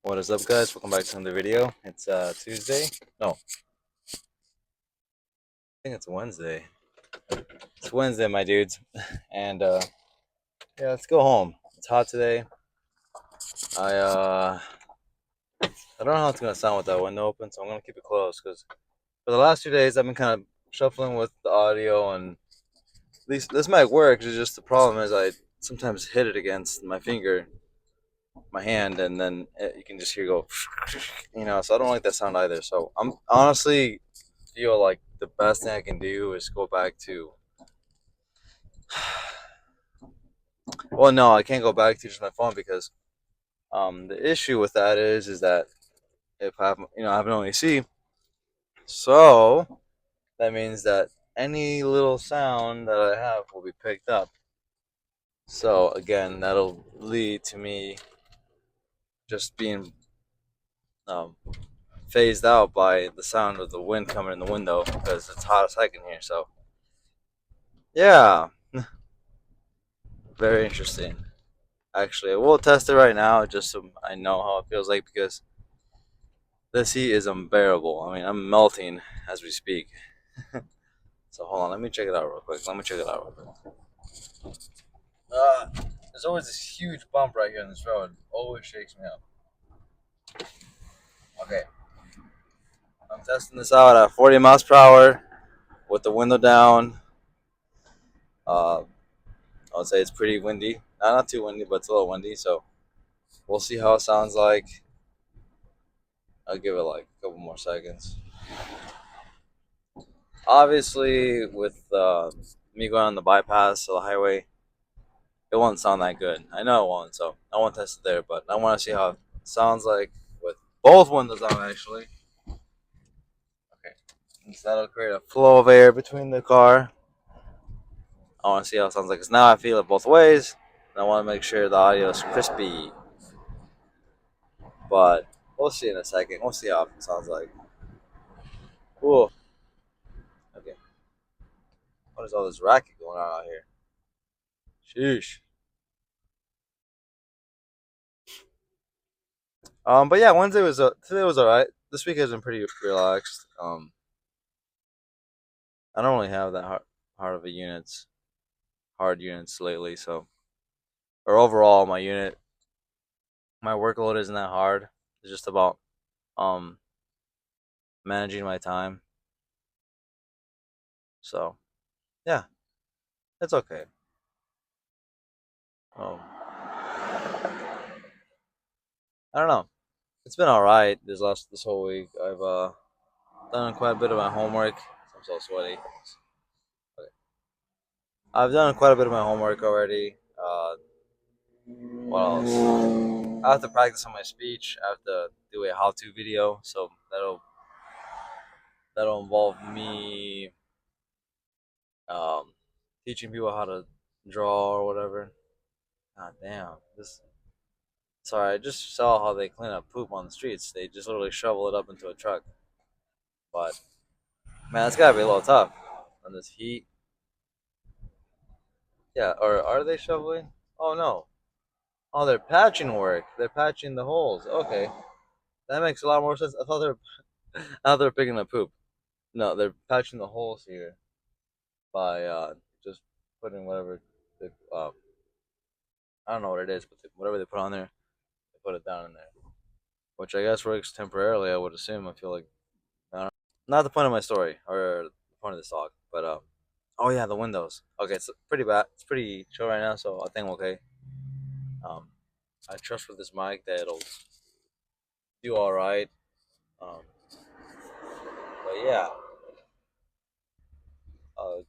What is up, guys? Welcome back to another video. It's Tuesday. No, I think it's Wednesday. It's Wednesday, my dudes. And yeah, let's go home. It's hot today. I uh I don't know how it's gonna sound with that window open, so I'm gonna keep it closed because for the last 2 days I've been kind of shuffling with the audio, and at least this might work. It's just the problem is I sometimes hit it against my finger, my hand, and then you can just hear go, So I don't like that sound either. So I'm honestly feel like the best thing I can do is go back to. Well, no, I can't go back to just my phone because the issue with that is that if I have no AC, so that means that any little sound that I have will be picked up. So again, that'll lead to me just being um, phased out by the sound of the wind coming in the window because it's hot as heck in here. So yeah, very interesting. Actually, I will test it right now just so I know how it feels like because this heat is unbearable. I mean, I'm melting as we speak. So hold on, let me check it out real quick. Let me check it out real quick. There's always this huge bump right here on this road. Always shakes me up. Okay, I'm testing this out at 40 miles per hour with the window down. Uh, I would say it's pretty windy. Not too windy, but it's a little windy. So we'll see how it sounds like. I'll give it like a couple more seconds. Obviously, with me going on the bypass of the highway, it won't sound that good. I know it won't, so I won't test it there. But I want to see how it sounds like with both windows down, actually. Okay, so that'll create a flow of air between the car. I want to see how it sounds like. Cause now I feel it both ways, and I want to make sure the audio is crispy. But we'll see in a second. We'll see how it sounds like. Cool. Okay. What is all this racket going on out here? Sheesh. But yeah, Wednesday was today was alright. This week has been pretty relaxed. I don't really have that hard of a hard units lately. So, or overall, my workload isn't that hard. It's just about um managing my time. So yeah, it's okay. Um, I don't know. It's been all right this whole week. I've done quite a bit of my homework. I'm so sweaty. Okay. I've done quite a bit of my homework already. What else? I have to practice on my speech. I have to do a how-to video, so that'll involve me um, teaching people how to draw or whatever. God damn, this. Sorry, I just saw how they clean up poop on the streets. They just literally shovel it up into a truck. But man, it's gotta be a little tough on this heat. Yeah, or are they shoveling? Oh no. Oh, they're patching work. They're patching the holes. Okay, that makes a lot more sense. I thought they're picking up poop. No, they're patching the holes here by just putting whatever they, I don't know what it is, but whatever they put on there, they put it down in there, which I guess works temporarily. I would assume. I feel like I don't know. Not the point of my story or the point of this talk, but oh yeah, the windows. Okay, it's pretty bad. It's pretty chill right now, so I think I'm okay. Um, I trust with this mic that it'll do all right. Um, but yeah, uh,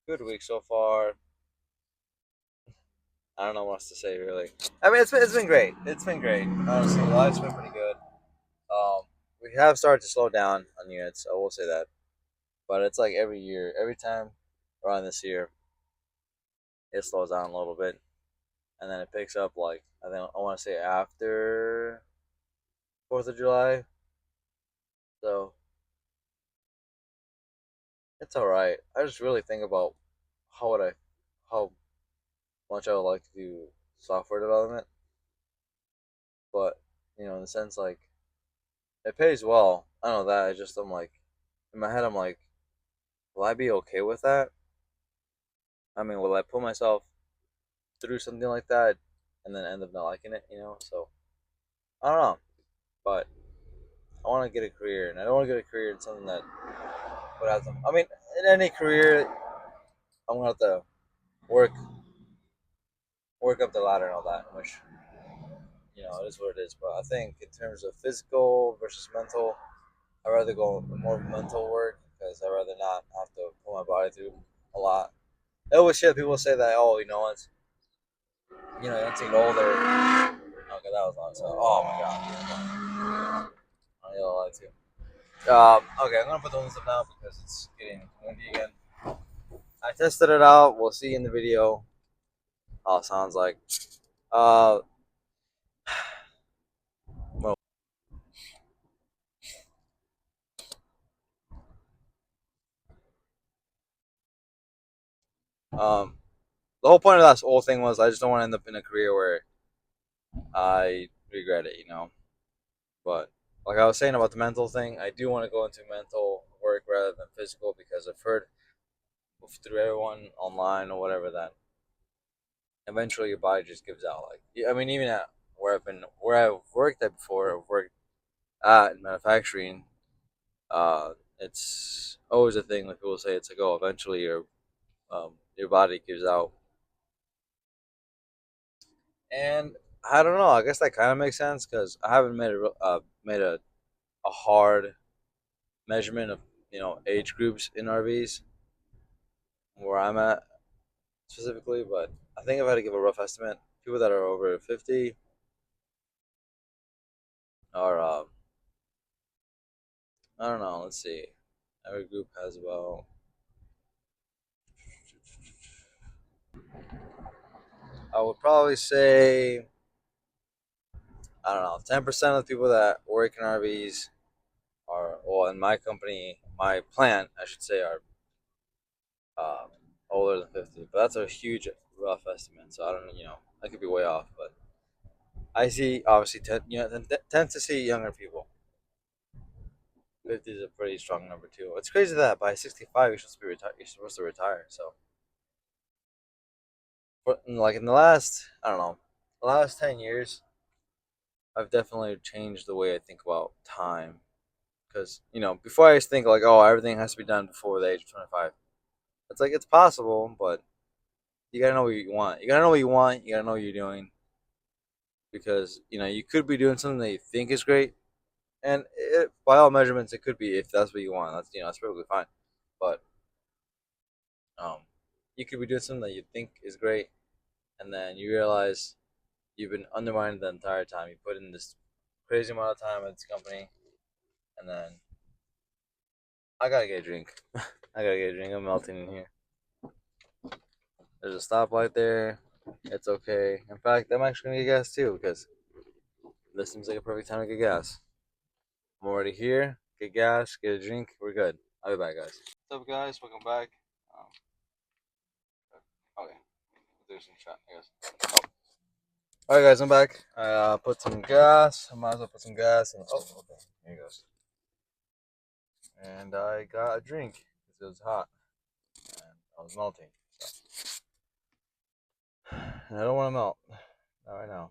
good week so far. I don't know what else to say really. I mean, it's been great. It's been great. Honestly, life's been pretty good. Um, we have started to slow down on units. I will say that, but it's like every year, every time around this year, it slows down a little bit, and then it picks up. Like I think I want to say after 4th of July. So it's all right. I just really think about how would I, how much I would like to do software development, but In the sense like it pays well. I know that. I just I'm like in my head I'm like, will I be okay with that? I mean, will I put myself through something like that and then end up not liking it? So I don't know, but I want to get a career, and I don't want to get a career in something that would have to. I mean, in any career, I'm gonna have to work work up the ladder and all that, which it is what it is. But I think in terms of physical versus mental, I'd rather go more mental work because I'd rather not have to put my body through a lot. It always shit. People say that, oh, it's once you get older. Okay, that was loud. So, oh my god, I yell a lot too. Okay, I'm gonna put the windows up now because it's getting windy again. I tested it out. We'll see in the video how it sounds like. Uh, well, um, the whole point of that whole thing was I just don't want to end up in a career where I regret it, But like I was saying about the mental thing, I do want to go into mental work rather than physical because I've heard through everyone online or whatever that eventually your body just gives out. Like, yeah, I mean, even at where I've worked at before, I've worked at in manufacturing. It's always a thing. Like people say, it's like, oh, eventually your body gives out, and I don't know. I guess that kind of makes sense because I haven't made a hard measurement of age groups in RVs where I'm at specifically, but I think if I had to give a rough estimate, people that are over 50 are I don't know. Let's see. Every group has about I would probably say I don't know 10% of the people that work in RVs are well in my company, my plant I should say are uh, older than 50. But that's a huge rough estimate, so I don't know. I could be way off, but I see obviously tend to see younger people. 50 is a pretty strong number too. It's crazy that by 65 you're supposed to retire. So, like in the last, I don't know, the last 10 years, I've definitely changed the way I think about time. Because before I used to think like, oh, everything has to be done before the age of 25. It's like it's possible, but you gotta know what you want. You gotta know what you want. You gotta know what you're doing because you could be doing something that you think is great, and by all measurements, it could be if that's what you want. That's perfectly fine. But um, you could be doing something that you think is great, and then you realize you've been undermined the entire time. You put in this crazy amount of time at this company, and then I gotta get a drink. I gotta get a drink. I'm melting in here. There's a stoplight there. It's okay. In fact, I'm actually gonna get gas too because this seems like a perfect time to get gas. I'm already here. Get gas. Get a drink. We're good. I'll be back, guys. What's up, guys? Welcome back. Um, okay, there's some shot, I guess. Oh. All right, guys, I'm back. I put some gas. I might as well put some gas. Oh, okay. Here goes. And I got a drink because it was hot and I was melting. And I don't want to melt. Not right now.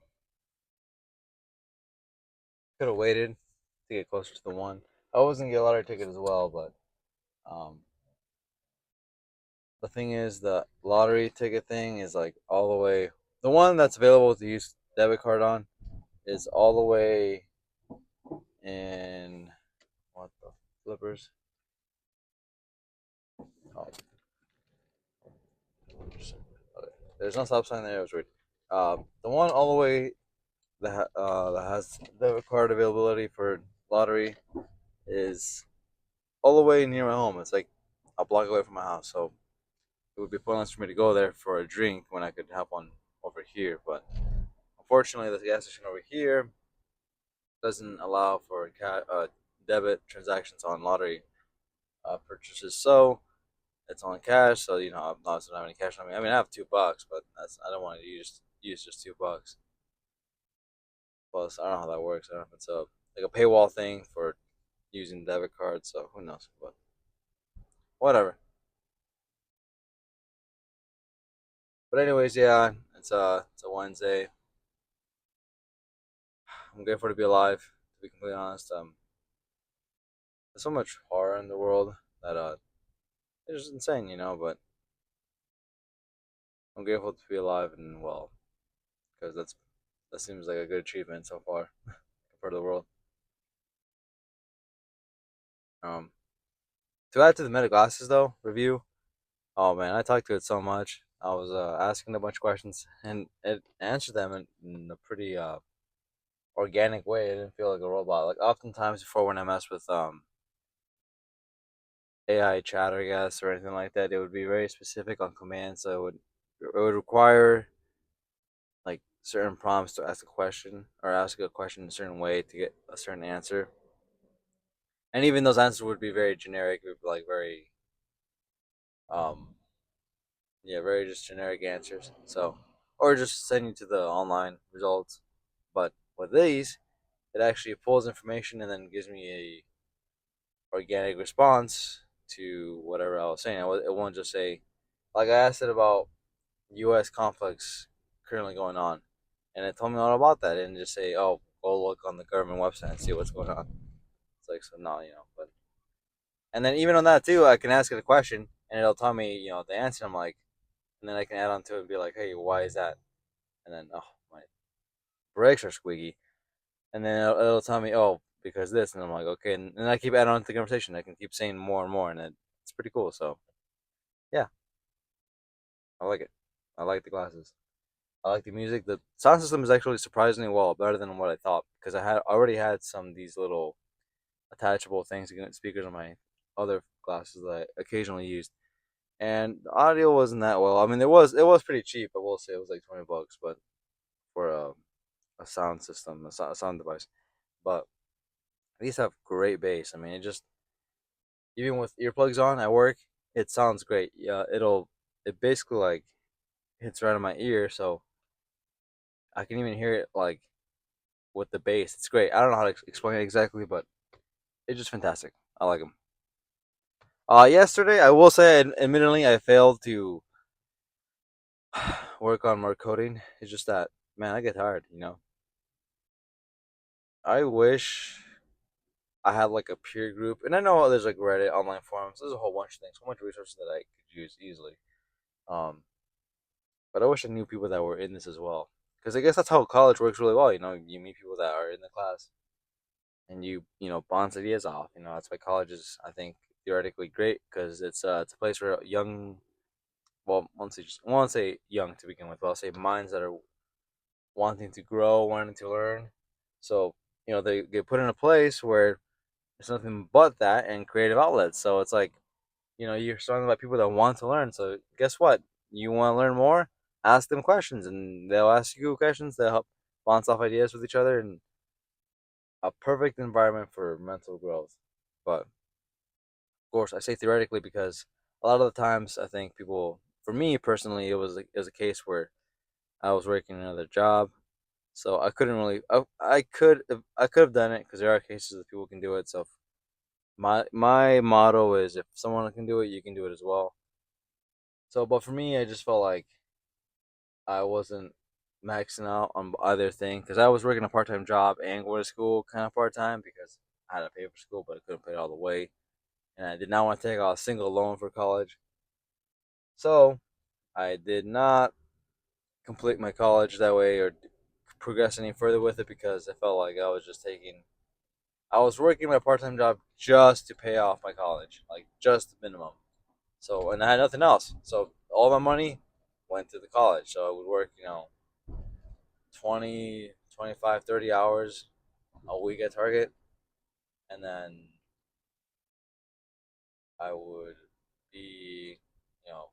Could have waited to get closer to the one. I was gonna get a lottery ticket as well, but um, the thing is, the lottery ticket thing is like all the way. The one that's available to use debit card on is all the way in what the flippers? Oh, okay. There's no stop sign there. It was weird. The one all the way that has debit card availability for lottery is all the way near my home. It's like a block away from my house, so it would be pointless for me to go there for a drink when I could have one over here. But unfortunately, the gas station over here doesn't allow for debit transactions on lottery purchases. So it's on cash. So I'm not don't have any cash on me. I mean, I have $2, but I don't want to use just $2. Plus, I don't know how that works. I don't know if it's a like a paywall thing for using debit cards. So who knows? But whatever. But anyways, yeah, it's a Wednesday. I'm grateful to be alive. To be completely honest, there's so much horror in the world that it's just insane, you know. But I'm grateful to be alive and well because that seems like a good achievement so far for the world. Um, to add to the Meta Glasses though review, oh man, I talked to it so much. I was asking a bunch of questions and it answered them in a pretty organic way. It didn't feel like a robot. Like oftentimes before when I mess with AI chat, I guess, or anything like that, it would be very specific on commands. So it would require like certain prompts to ask a question or ask a question in a certain way to get a certain answer. And even those answers would be very generic, would be like very um yeah, very just generic answers. So or just send you to the online results. But with these, it actually pulls information and then gives me a organic response to whatever I was saying. It won't just say, like I asked it about U.S. conflicts currently going on, and it told me all about that, and just say, oh, go look on the government website and see what's going on. It's like so no, but and then even on that too, I can ask it a question, and it'll tell me the answer. I'm like, and then I can add on to it and be like, hey, why is that? And then my brakes are squeaky, and then it'll tell me, oh, because this, and I'm like, okay, and I keep adding on to the conversation. I can keep saying more and more, and it's pretty cool. So yeah, I like it. I like the glasses. I like the music. The sound system is actually surprisingly well, better than what I thought, because I had already had some of these little attachable things against speakers on my other glasses that I occasionally used, and the audio wasn't that well. I mean, it was pretty cheap. I will say it was like $20, but for a sound system, a sound device, but these have great bass. I mean, it just even with earplugs on at work, it sounds great. Yeah, it basically like hits right in my ear, so I can even hear it like with the bass. It's great. I don't know how to explain it exactly, but it's just fantastic. I like them. Yesterday, I will say, admittedly, I failed to work on more coding. It's just that, man, I get tired. I wish I had like a peer group, and I know there's like Reddit, online forums. There's a whole bunch of things, a whole bunch of resources that I could use easily. Um, but I wish I knew people that were in this as well, because I guess that's how college works really well. You meet people that are in the class, and you bounce ideas off. That's why college is, I think, theoretically great because it's a place where young, well, I won't say young to begin with, but I'll say minds that are wanting to grow, wanting to learn. So they get put in a place where there's nothing but that and creative outlets. So it's like you're surrounded by people that want to learn. So guess what? You want to learn more? Ask them questions, and they'll ask you questions. They'll help bounce off ideas with each other, and a perfect environment for mental growth. But of course, I say theoretically because a lot of the times I think people, for me personally, it was a case where I was working another job, so I couldn't really. I could have done it because there are cases that people can do it. So my motto is if someone can do it, you can do it as well. So, but for me, I just felt like I wasn't maxing out on either thing because I was working a part time job and going to school kind of part time because I had to pay for school, but I couldn't pay it all the way, and I did not want to take out a single loan for college. So I did not complete my college that way or progress any further with it because I felt like I was working my part time job just to pay off my college, like just the minimum. So, and I had nothing else. So all my money went to the college. So I would work, 20, 25, 30 hours a week at Target. And then I would be, you know,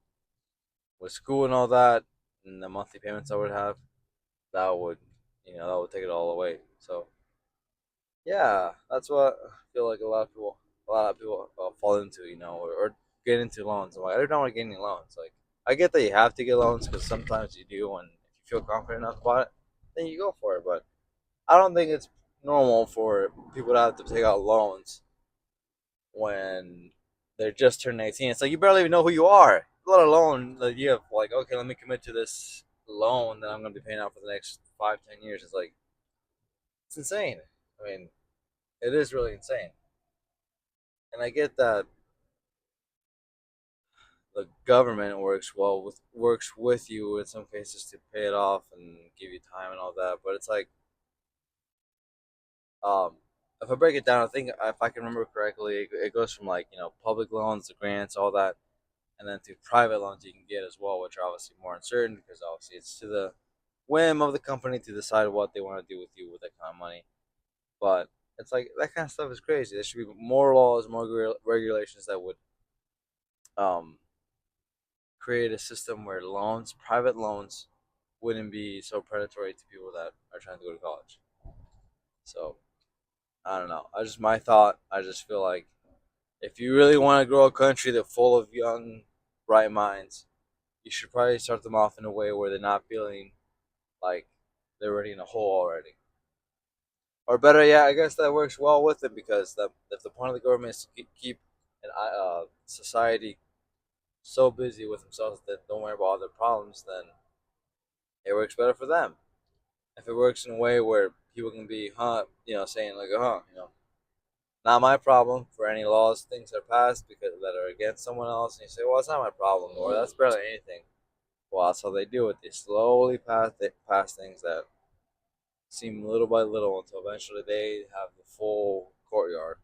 with school and all that, and the monthly payments I would have, that would, that would take it all away. So yeah, that's what I feel like a lot of people fall into, or get into loans. I'm like, I don't want to get any loans. Like, I get that you have to get loans because sometimes you do, and if you feel confident enough about it, then you go for it. But I don't think it's normal for people to have to take out loans when they're just turning 18. It's like you barely even know who you are, let alone that you have like, okay, let me commit to this loan that I'm going to be paying out for the next 5, 10 years. It's like it's insane. I mean, it is really insane, and I get that the government works with you in some cases to pay it off and give you time and all that, but it's like um, if I break it down, I think if I can remember correctly, it goes from like public loans to grants, all that, and then to private loans you can get as well, which are obviously more uncertain because obviously it's to the whim of the company to decide what they want to do with you with that kind of money. But it's like that kind of stuff is crazy. There should be more laws, more regulations that would um, create a system where loans, private loans, wouldn't be so predatory to people that are trying to go to college. So I don't know. I just my thought. I just feel like if you really want to grow a country that's full of young, bright minds, you should probably start them off in a way where they're not feeling like they're already in a hole already. Or better yet, I guess that works well with it because if the point of the government is to keep an society so busy with themselves that don't worry about other problems, then it works better for them. If it works in a way where people can be, saying like, not my problem for any laws, things are passed because that are against someone else, and you say, well, it's not my problem, or that's barely anything. Well, that's how they do it. They slowly pass things that seem little by little until eventually they have the full courtyard,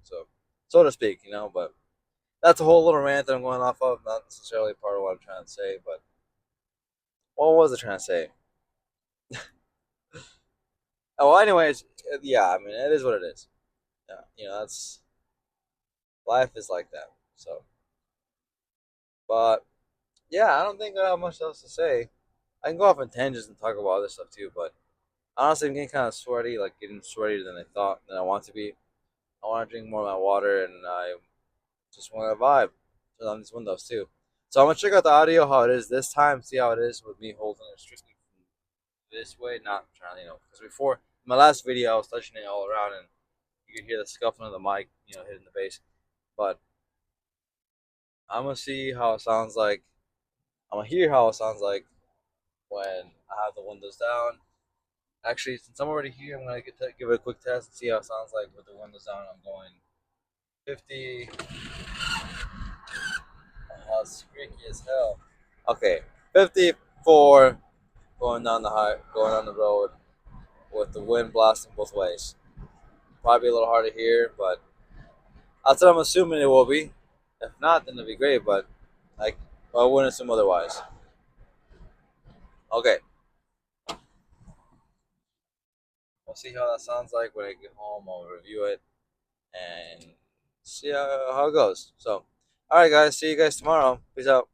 so to speak, But that's a whole little rant that I'm going off of, not necessarily part of what I'm trying to say, but what was I trying to say? Oh, well, anyways, yeah, I mean, it is what it is. Yeah, that's life is like that. So, but yeah, I don't think I have much else to say. I can go off on tangents and talk about other stuff too, but honestly, I'm getting kind of sweaty, like getting sweatier than I thought than I want to be. I want to drink more of my water, and I just want to vibe. Turn on these windows too. So I'm gonna check out the audio how it is this time. See how it is with me holding it strictly this way, not trying, because before in my last video I was touching it all around, and you could hear the scuffling of the mic, hitting the bass. But I'm gonna see how it sounds like. I'm gonna hear how it sounds like when I have the windows down. Actually, since I'm already here, I'm gonna give it a quick test and see how it sounds like with the windows down. I'm going 50. Oh, it's squeaky as hell. Okay, 54 going down the road with the wind blasting both ways. Probably a little hard to hear, but that's what I'm assuming it will be. If not, then it'll be great. But like, I wouldn't assume otherwise. Okay, we'll see how that sounds like when I get home. I'll review it and see how it goes. So, all right, guys. See you guys tomorrow. Peace out.